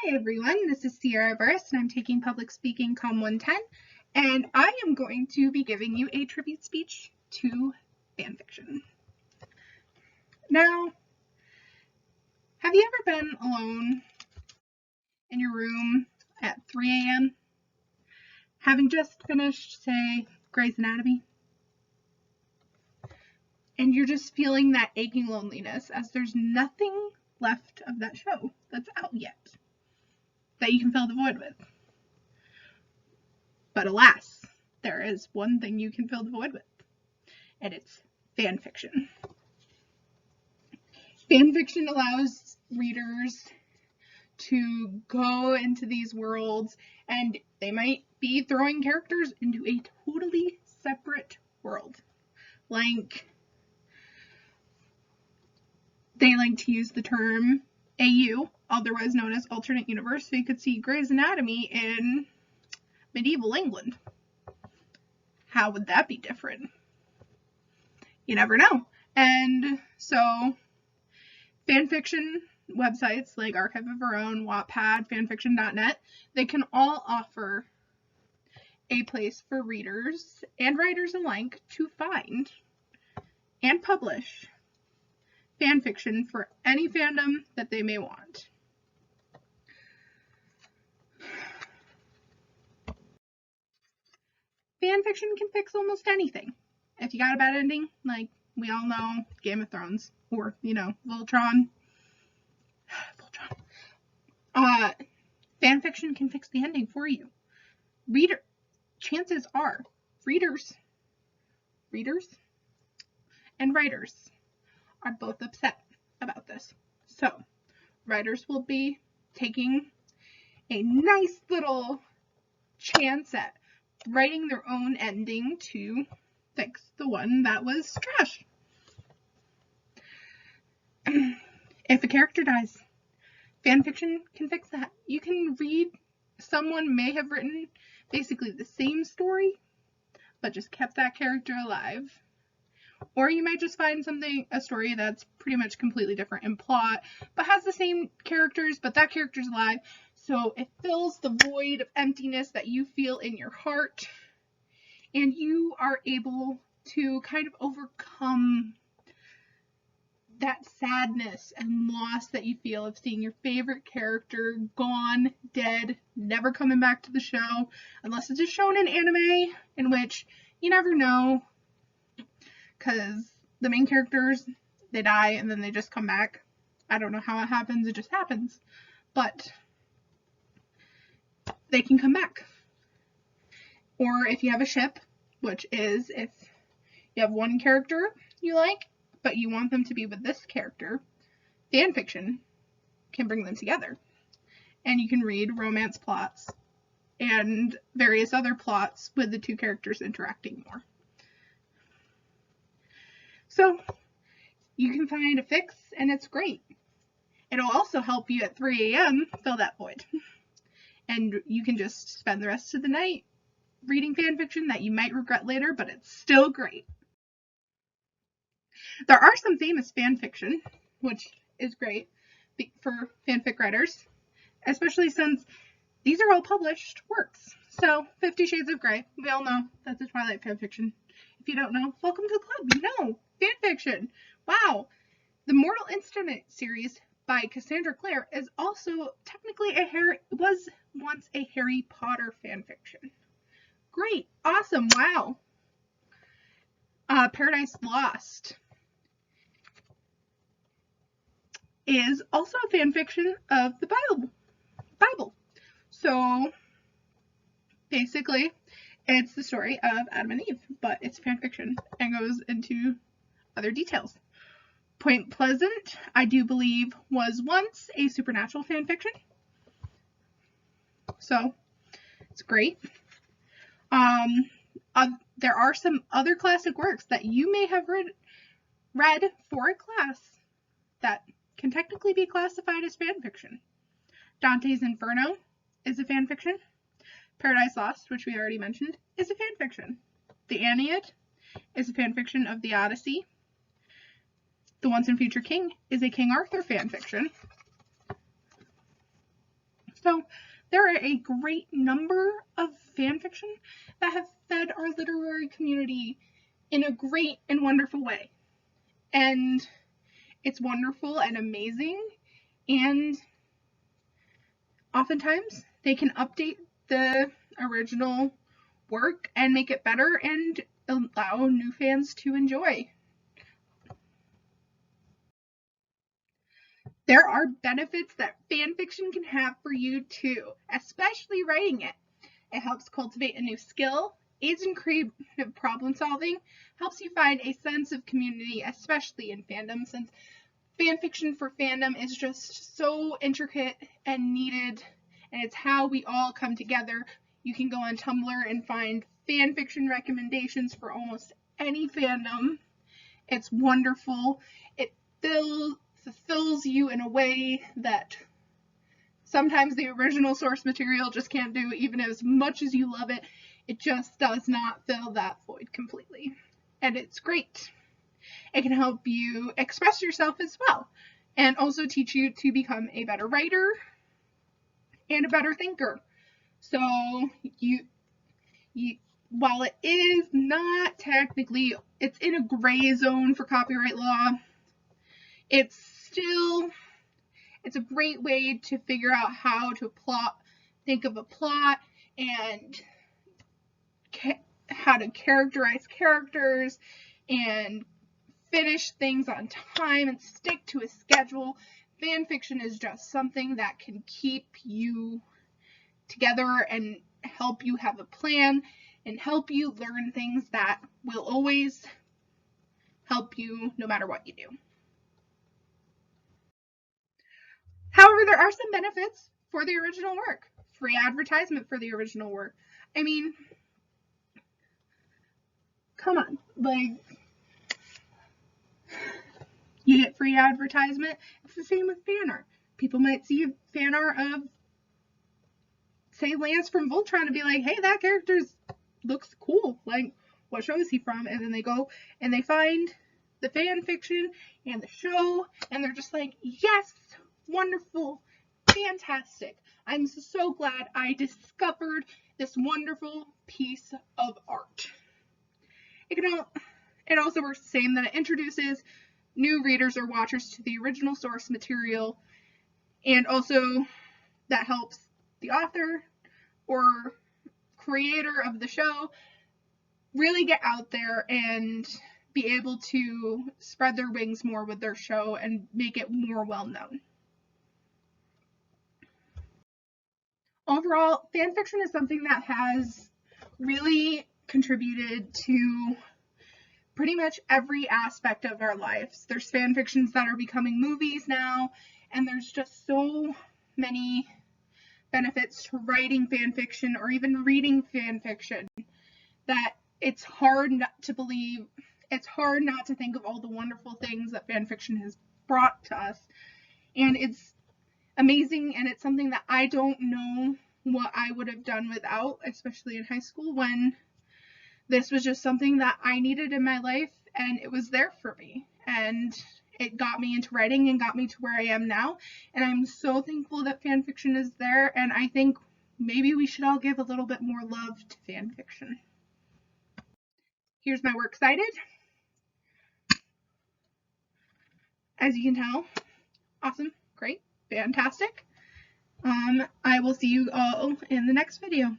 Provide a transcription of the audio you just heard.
Hi everyone, this is Sierra Burris and I'm taking Public Speaking Com 110 and I am going to be giving you a tribute speech to fanfiction. Now, have you ever been alone in your room at 3 a.m. having just finished, say, Grey's Anatomy? And you're just feeling that aching loneliness as there's nothing left of that show that's out yet that you can fill the void with. But alas, there is one thing you can fill the void with, and it's fanfiction. Fanfiction allows readers to go into these worlds, and they might be throwing characters into a totally separate world. Like, they like to use the term AU, otherwise known as alternate universe, so you could see Grey's Anatomy in medieval England. How would that be different? You never know. And so fanfiction websites like Archive of Our Own, Wattpad, fanfiction.net, they can all offer a place for readers and writers alike to find and publish fanfiction for any fandom that they may want. Fanfiction can fix almost anything. If you got a bad ending, like we all know, Game of Thrones, or, Voltron. Fanfiction can fix the ending for you. Chances are, readers and writers are both upset about this. So, writers will be taking a nice little chance at writing their own ending to fix the one that was trash. If a character dies, fanfiction can fix that. You can read, someone may have written basically the same story, but just kept that character alive. Or you might just find a story that's pretty much completely different in plot, but has the same characters, but that character's alive. So it fills the void of emptiness that you feel in your heart, and you are able to kind of overcome that sadness and loss that you feel of seeing your favorite character gone, dead, never coming back to the show, unless it's a shonen anime, in which you never know, because the main characters, they die and then they just come back. I don't know how it happens, it just happens. But they can come back. Or if you have a ship, which is if you have one character you like, but you want them to be with this character, fanfiction can bring them together. And you can read romance plots and various other plots with the two characters interacting more. So you can find a fix, and it's great. It'll also help you at 3 a.m. fill that void. And you can just spend the rest of the night reading fanfiction that you might regret later, but it's still great. There are some famous fanfiction, which is great for fanfic writers, especially since these are all published works. So, 50 Shades of Grey, we all know that's a Twilight fanfiction. If you don't know, welcome to the club. You know, fanfiction. Wow. The Mortal Instrument series by Cassandra Clare is also technically was once a Harry Potter fanfiction. Great. Awesome. Wow. Paradise Lost is also a fanfiction of the Bible. So basically, it's the story of Adam and Eve, but it's fanfiction and goes into other details. Point Pleasant, I do believe, was once a supernatural fanfiction. So it's great. There are some other classic works that you may have read for a class that can technically be classified as fanfiction. Dante's Inferno is a fanfiction. Paradise Lost, which we already mentioned, is a fanfiction. The Aeneid is a fanfiction of the Odyssey. The Once and Future King is a King Arthur fanfiction. So there are a great number of fan fiction that have fed our literary community in a great and wonderful way. And it's wonderful and amazing, and oftentimes they can update the original work and make it better and allow new fans to enjoy. There are benefits that fan fiction can have for you too, especially writing it. It helps cultivate a new skill, aids in creative problem solving, helps you find a sense of community, especially in fandom, since fan fiction for fandom is just so intricate and needed, and it's how we all come together. You can go on Tumblr and find fan fiction recommendations for almost any fandom. It's wonderful. It fulfills you in a way that sometimes the original source material just can't do. Even as much as you love it, it just does not fill that void completely. And it's great. It can help you express yourself as well, and also teach you to become a better writer and a better thinker. So while it is not technically, it's in a gray zone for copyright law, it's a great way to figure out how to think of a plot, and how to characterize characters, and finish things on time and stick to a schedule. Fan fiction is just something that can keep you together and help you have a plan and help you learn things that will always help you no matter what you do. However, there are some benefits for the original work. Free advertisement for the original work. I mean, come on, like, you get free advertisement. It's the same with fan art. People might see a fan art of, say, Lance from Voltron and be like, hey, that character looks cool. Like, what show is he from? And then they go and they find the fan fiction and the show, and they're just like, yes, wonderful, fantastic. I'm so glad I discovered this wonderful piece of art. It also works the same, that it introduces new readers or watchers to the original source material, and also that helps the author or creator of the show really get out there and be able to spread their wings more with their show and make it more well known. Overall, fan fiction is something that has really contributed to pretty much every aspect of our lives. There's fan fictions that are becoming movies now, and there's just so many benefits to writing fan fiction or even reading fan fiction that it's hard not to believe. It's hard not to think of all the wonderful things that fan fiction has brought to us. And it's amazing, and it's something that I don't know what I would have done without, especially in high school, when this was just something that I needed in my life, and it was there for me. And it got me into writing and got me to where I am now. And I'm so thankful that fan fiction is there, and I think maybe we should all give a little bit more love to fan fiction. Here's my works cited. As you can tell, awesome, great, fantastic. I will see you all in the next video.